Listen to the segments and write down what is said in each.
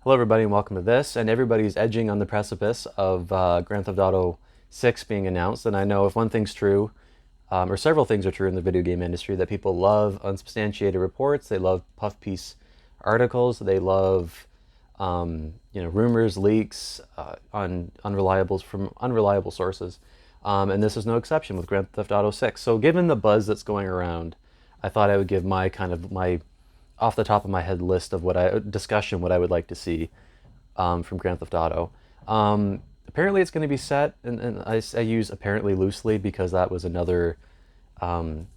Hello, everybody, and welcome to this. And everybody's edging on the precipice of Grand Theft Auto 6 being announced. And I know if one thing's true, or several things are true in the video game industry, that people love unsubstantiated reports, they love puff piece articles, they love rumors, leaks on unreliable from unreliable sources. And this is no exception with Grand Theft Auto 6. So, given the buzz that's going around, I thought I would give my off the top of my head list of what I would like to see from Grand Theft Auto. Apparently, it's going to be set, and I use apparently loosely because that was another um,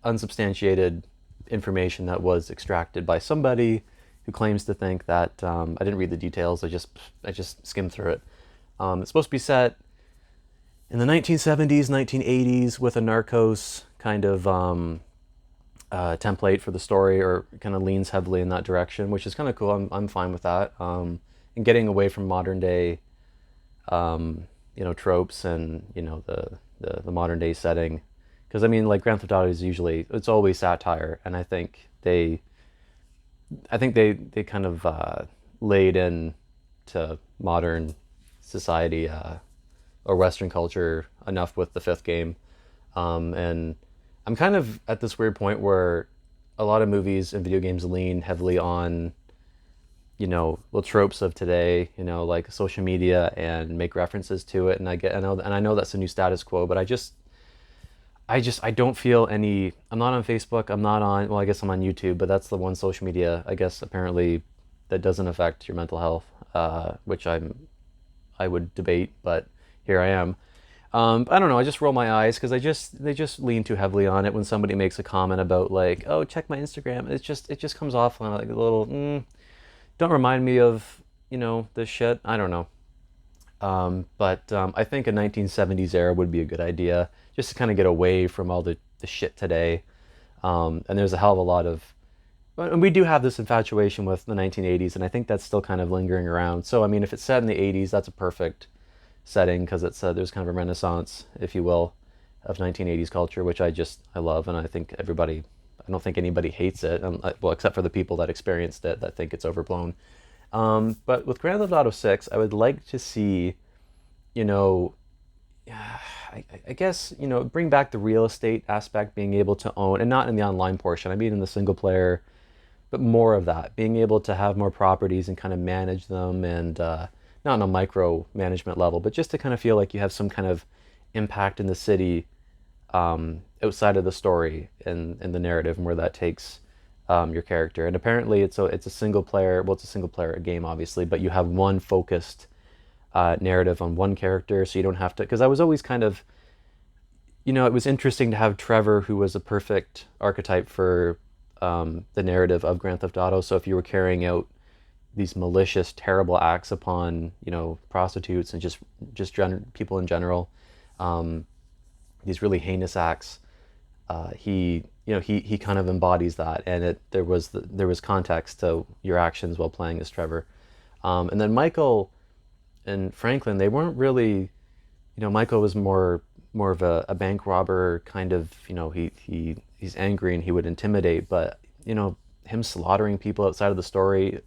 unsubstantiated information that was extracted by somebody who claims to think that I didn't read the details. I just skimmed through it. It's supposed to be set in the 1970s, 1980s with a Narcos kind of template for the story, or kind of leans heavily in that direction, which is kind of cool. I'm fine with that. And getting away from modern day, tropes and the modern day setting, because I mean, like Grand Theft Auto is it's always satire, and I think they kind of laid in to modern society or Western culture enough with the fifth game. And I'm kind of at this weird point where a lot of movies and video games lean heavily on, the tropes of today, like social media, and make references to it. And I know that's the new status quo, but I don't feel any. I'm not on Facebook. I'm not on. Well, I guess I'm on YouTube, but that's the one social media, I guess, apparently, that doesn't affect your mental health, which I would debate, but here I am. I don't know. I just roll my eyes because they just lean too heavily on it when somebody makes a comment about, like, oh, check my Instagram. It just comes off on like a little. Don't remind me of this shit. I don't know. But I think a 1970s era would be a good idea, just to kind of get away from all the shit today. And there's a hell of a lot of, and we do have this infatuation with the 1980s, and I think that's still kind of lingering around. So I mean, if it's set in the 80s, that's a perfect setting because there's kind of a renaissance, if you will, of 1980s culture, which I love, and I think everybody. I don't think anybody hates it, well, except for the people that experienced it that think it's overblown. But with Grand Theft Auto 6, I would like to see, you know, I guess, bring back the real estate aspect, being able to own, and not in the online portion, I mean in the single player, but more of that, being able to have more properties and kind of manage them, and not on a micro management level, but just to kind of feel like you have some kind of impact in the city, outside of the story and the narrative, and where that takes your character. And apparently it's a single player. Well, it's a single player game, obviously, but you have one focused narrative on one character, so you don't have to. Because I was always kind of, it was interesting to have Trevor, who was a perfect archetype for the narrative of Grand Theft Auto. So if you were carrying out these malicious, terrible acts upon, prostitutes and just people in general, these really heinous acts, he kind of embodies that, and there was context to your actions while playing as Trevor. And then Michael and Franklin, they weren't really, Michael was more of a bank robber kind of, he's angry and he would intimidate, but him slaughtering people outside of the story.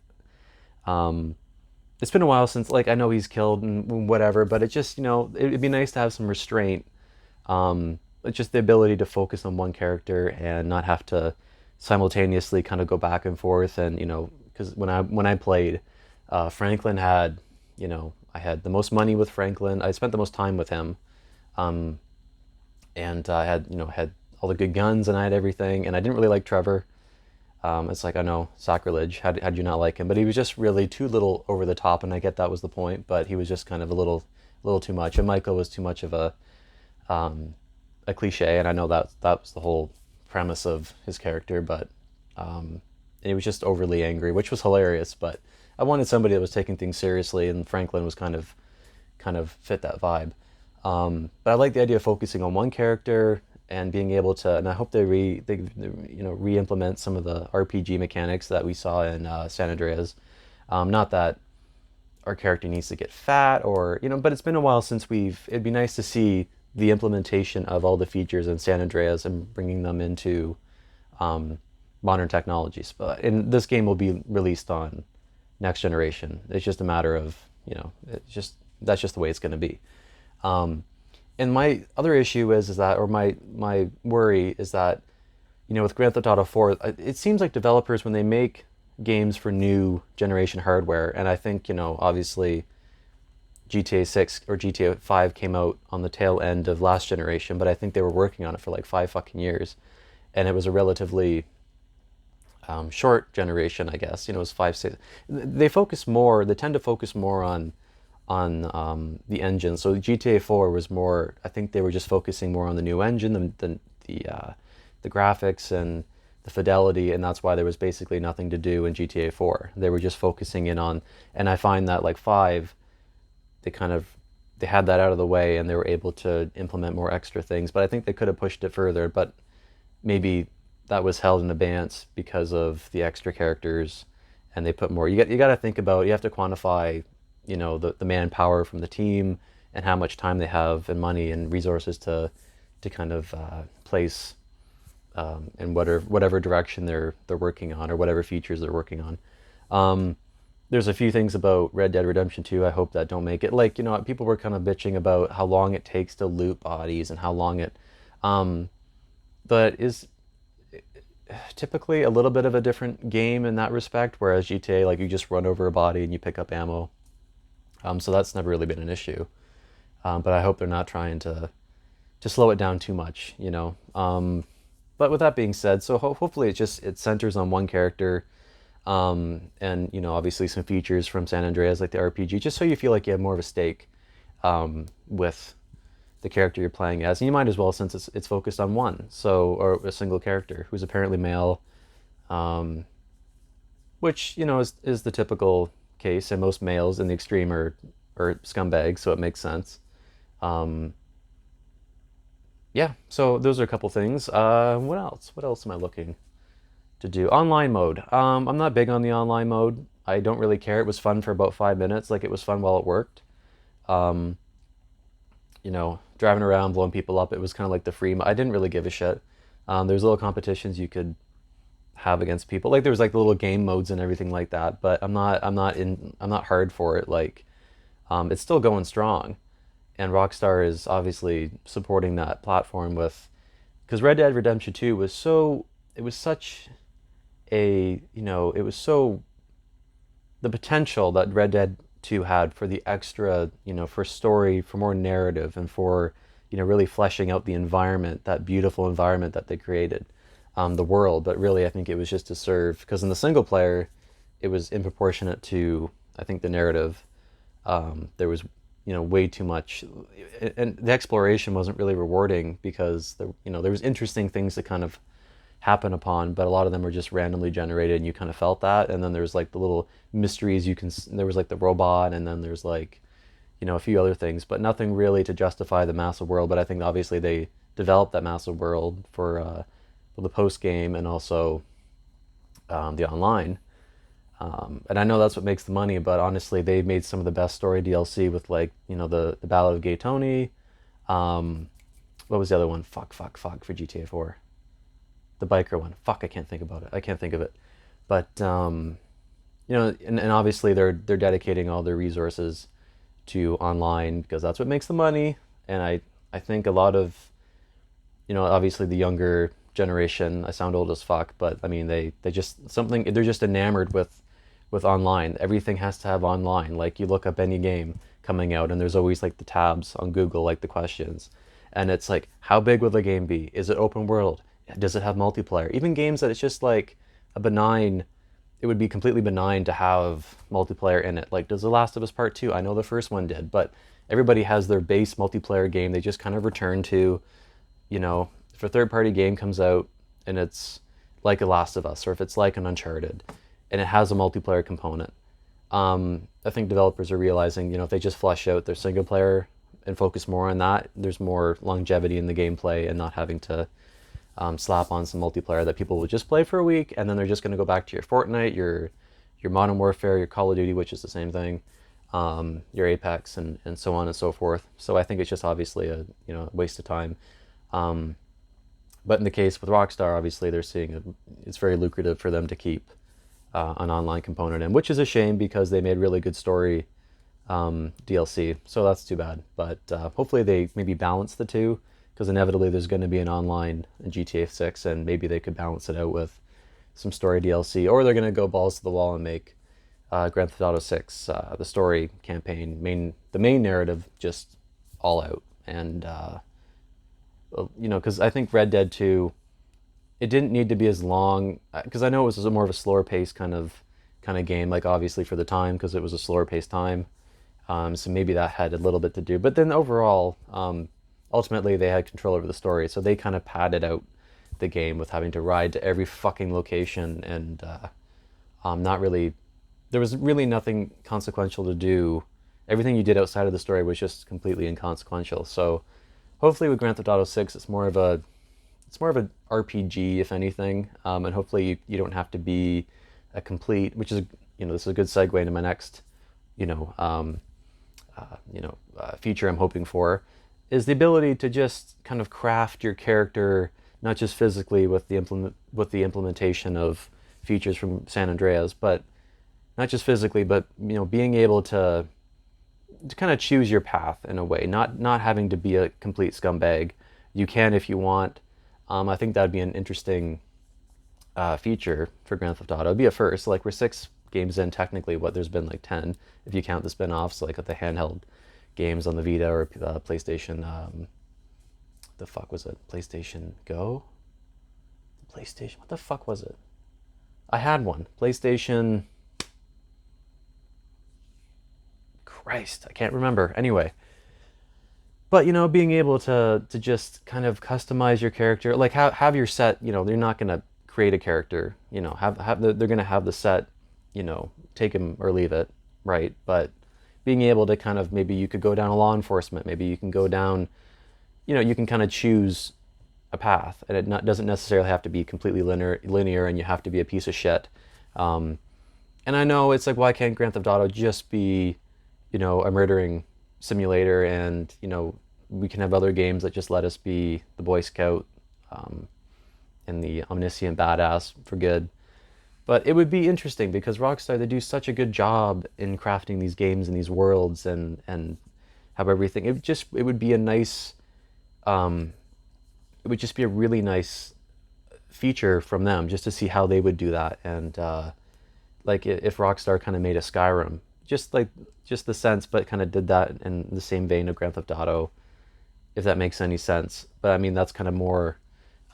It's been a while since, like, I know he's killed and whatever, but it just, it'd be nice to have some restraint. It's just the ability to focus on one character and not have to simultaneously kind of go back and forth. And because when I played, Franklin had, I had the most money with Franklin. I spent the most time with him, and I had all the good guns, and I had everything. And I didn't really like Trevor. It's like, I know, sacrilege. How'd you not like him? But he was just really too little over the top, and I get that was the point. But he was just kind of a little too much. And Michael was too much of a cliche, and I know that was the whole premise of his character, but he was just overly angry, which was hilarious. But I wanted somebody that was taking things seriously, and Franklin was kind of fit that vibe. But I like the idea of focusing on one character and being able to, and I hope they re-implement some of the RPG mechanics that we saw in San Andreas. Not that our character needs to get fat, or but it's been a while since it'd be nice to see the implementation of all the features in San Andreas and bringing them into modern technologies. And this game will be released on next generation. It's just a matter of, that's just the way it's going to be. Um, and my other issue is that, or my worry is that, with Grand Theft Auto 4, it seems like developers, when they make games for new generation hardware, and I think, obviously GTA 6 or GTA 5 came out on the tail end of last generation, but I think they were working on it for like 5 fucking years. And it was a relatively short generation, I guess. It was 5, 6. They tend to focus more on the engine. So GTA 4 was more, I think they were just focusing more on the new engine, the graphics and the fidelity, and that's why there was basically nothing to do in GTA 4. They were just focusing in on, and I find that like 5, they had that out of the way and they were able to implement more extra things. But I think they could have pushed it further, but maybe that was held in abeyance because of the extra characters, and they put more. You got to think about, you have to quantify, the manpower from the team and how much time they have and money and resources to kind of place in whatever direction they're working on, or whatever features they're working on. There's a few things about Red Dead Redemption 2 I hope that don't make it. Like, people were kind of bitching about how long it takes to loot bodies and how long it but is typically a little bit of a different game in that respect, whereas GTA, like, you just run over a body and you pick up ammo. So that's never really been an issue. But I hope they're not trying to slow it down too much, But with that being said, so hopefully it centers on one character, and obviously some features from San Andreas, like the RPG, just so you feel like you have more of a stake with the character you're playing as. And you might as well, since it's focused on one, or a single character who's apparently male, which is the typical case, and most males in the extreme are scumbags, so it makes sense. Um, yeah, so those are a couple things. What else? What else am I looking to do? Online mode. I'm not big on the online mode. I don't really care. It was fun for about 5 minutes. Like, it was fun while it worked. Um, Driving around, blowing people up. It was kind of like the free. I didn't really give a shit. There's little competitions you could have against people. Like, there was like the little game modes and everything like that. But I'm not hard for it. Like, it's still going strong, and Rockstar is obviously supporting that platform with, because Red Dead Redemption 2 was so, it was such it was so, the potential that Red Dead 2 had for the extra, for story, for more narrative, and for, really fleshing out the environment, that beautiful environment that they created, the world. But really, I think it was just to serve, because in the single player, it was improportionate to, I think, the narrative. There was, way too much, and the exploration wasn't really rewarding, because there was interesting things to kind of happen upon, but a lot of them were just randomly generated, and you kind of felt that. And then there's like the little mysteries there was like the robot, and then there's like, a few other things, but nothing really to justify the massive world. But I think obviously they developed that massive world for the post game, and also the online. And I know that's what makes the money, but honestly, they made some of the best story DLC with, like, the Ballad of Gay Tony. What was the other one? Fuck for GTA 4. The biker one. Fuck, I can't think about it. I can't think of it. But and obviously they're dedicating all their resources to online, because that's what makes the money. And I think a lot of, obviously the younger generation, I sound old as fuck, but I mean, they're just enamored with online. Everything has to have online. Like, you look up any game coming out, and there's always like the tabs on Google, like the questions. And it's like, how big will the game be? Is it open world? Does it have multiplayer? Even games that it's just like it would be completely benign to have multiplayer in it. Like, does The Last of Us Part 2? I know the first one did, but everybody has their base multiplayer game they just kind of return to. If a third-party game comes out and it's like a Last of Us, or if it's like an Uncharted, and it has a multiplayer component, I think developers are realizing, if they just flesh out their single player and focus more on that, there's more longevity in the gameplay, and not having to slap on some multiplayer that people will just play for a week, and then they're just going to go back to your Fortnite, your Modern Warfare, your Call of Duty, which is the same thing, your Apex, and so on and so forth. So I think it's just obviously a waste of time. But in the case with Rockstar, obviously they're seeing it's very lucrative for them to keep an online component in, which is a shame because they made really good story DLC. So that's too bad. But hopefully they maybe balance the two, because inevitably there's going to be an online GTA 6, and maybe they could balance it out with some story DLC, or they're going to go balls to the wall and make Grand Theft Auto 6, the story campaign, the main narrative, just all out. And because I think Red Dead 2, it didn't need to be as long, because I know it was more of a slower paced kind of game, like obviously for the time, because it was a slower paced time. So maybe that had a little bit to do. But then overall, ultimately they had control over the story, so they kind of padded out the game with having to ride to every fucking location, and not really, there was really nothing consequential to do. Everything you did outside of the story was just completely inconsequential. So hopefully with Grand Theft Auto 6, it's more of a RPG, if anything, and hopefully you don't have to be a complete, which is, this is a good segue into my next, you know feature I'm hoping for, is the ability to just kind of craft your character, not just physically with the implementation of features from San Andreas, but not just physically, but being able to kind of choose your path in a way, not having to be a complete scumbag. You can if you want. I think that'd be an interesting feature for Grand Theft Auto. It'd be a first. Like, we're 6 games in technically. What, there's been like 10 if you count the spin-offs, like the handheld games on the Vita or PlayStation. The fuck was it? PlayStation Go? PlayStation. What the fuck was it? I had one. PlayStation. Christ, I can't remember. Anyway, but being able to just kind of customize your character, like have your set. They're not gonna create a character. They're gonna have the set. Take him or leave it, right? But being able to kind of, maybe you could go down a law enforcement. Maybe you can go down. You can kind of choose a path, and doesn't necessarily have to be completely linear, and you have to be a piece of shit. And I know it's like, why can't Grand Theft Auto just be, a murdering simulator, and we can have other games that just let us be the Boy Scout, and the omniscient badass for good. But it would be interesting, because Rockstar, they do such a good job in crafting these games and these worlds, and have everything. It would be a nice, it would just be a really nice feature from them, just to see how they would do that. And like, if Rockstar kind of made a Skyrim, just the sense, but kind of did that in the same vein of Grand Theft Auto, if that makes any sense. But I mean, that's kind of more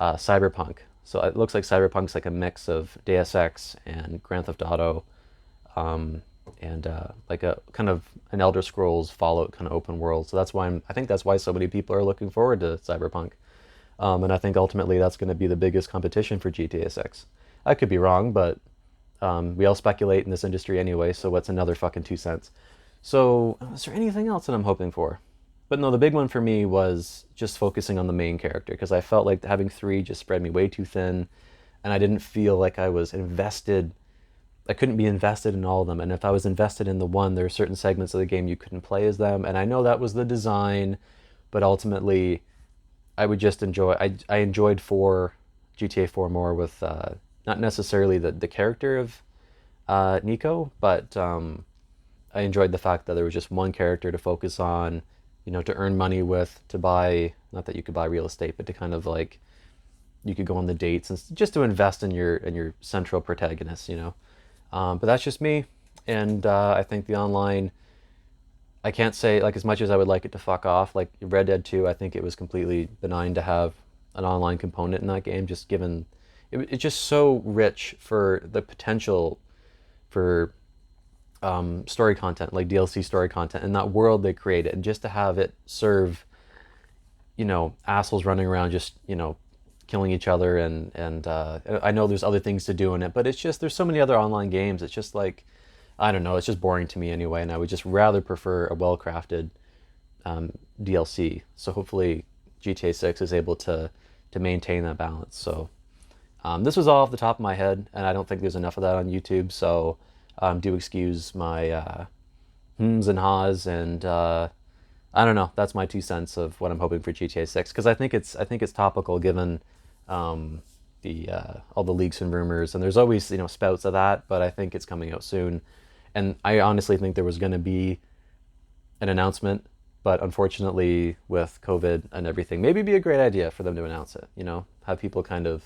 cyberpunk. So it looks like cyberpunk's like a mix of Deus Ex and Grand Theft Auto, and like a kind of an Elder Scrolls Fallout kind of open world. So I think that's why so many people are looking forward to cyberpunk. And I think ultimately that's going to be the biggest competition for GTA 6. I could be wrong, but we all speculate in this industry anyway, so what's another fucking 2 cents? So, is there anything else that I'm hoping for? But no, the big one for me was just focusing on the main character, because I felt like having 3 just spread me way too thin, and I didn't feel like I was invested. I couldn't be invested in all of them, and if I was invested in the one, there are certain segments of the game you couldn't play as them, and I know that was the design, but ultimately, I would just enjoy. I enjoyed GTA 4 more with not necessarily the character of Nico, but I enjoyed the fact that there was just one character to focus on, to earn money with, to buy, not that you could buy real estate, but to kind of like, you could go on the dates, and just to invest in your central protagonist, But that's just me, and I think the online, I can't say, like, as much as I would like it to fuck off, like Red Dead 2, I think it was completely benign to have an online component in that game, just given it's just so rich for the potential for story content, like DLC story content, and that world they created, and just to have it serve, assholes running around just, killing each other, and I know there's other things to do in it, but it's just, there's so many other online games. It's just like, I don't know, it's just boring to me anyway, and I would just rather prefer a well-crafted DLC. So hopefully GTA 6 is able to maintain that balance. So this was all off the top of my head, and I don't think there's enough of that on YouTube, so do excuse my hms and haws, and I don't know, that's my 2 cents of what I'm hoping for GTA 6, because I think it's topical, given the all the leaks and rumors, and there's always spouts of that, but I think it's coming out soon. And I honestly think there was going to be an announcement, but unfortunately with COVID and everything, maybe it'd be a great idea for them to announce it. Have people kind of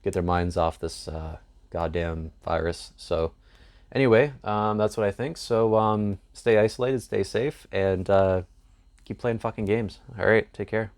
get their minds off this goddamn virus. So anyway, that's what I think. So stay isolated, stay safe, and keep playing fucking games. All right, take care.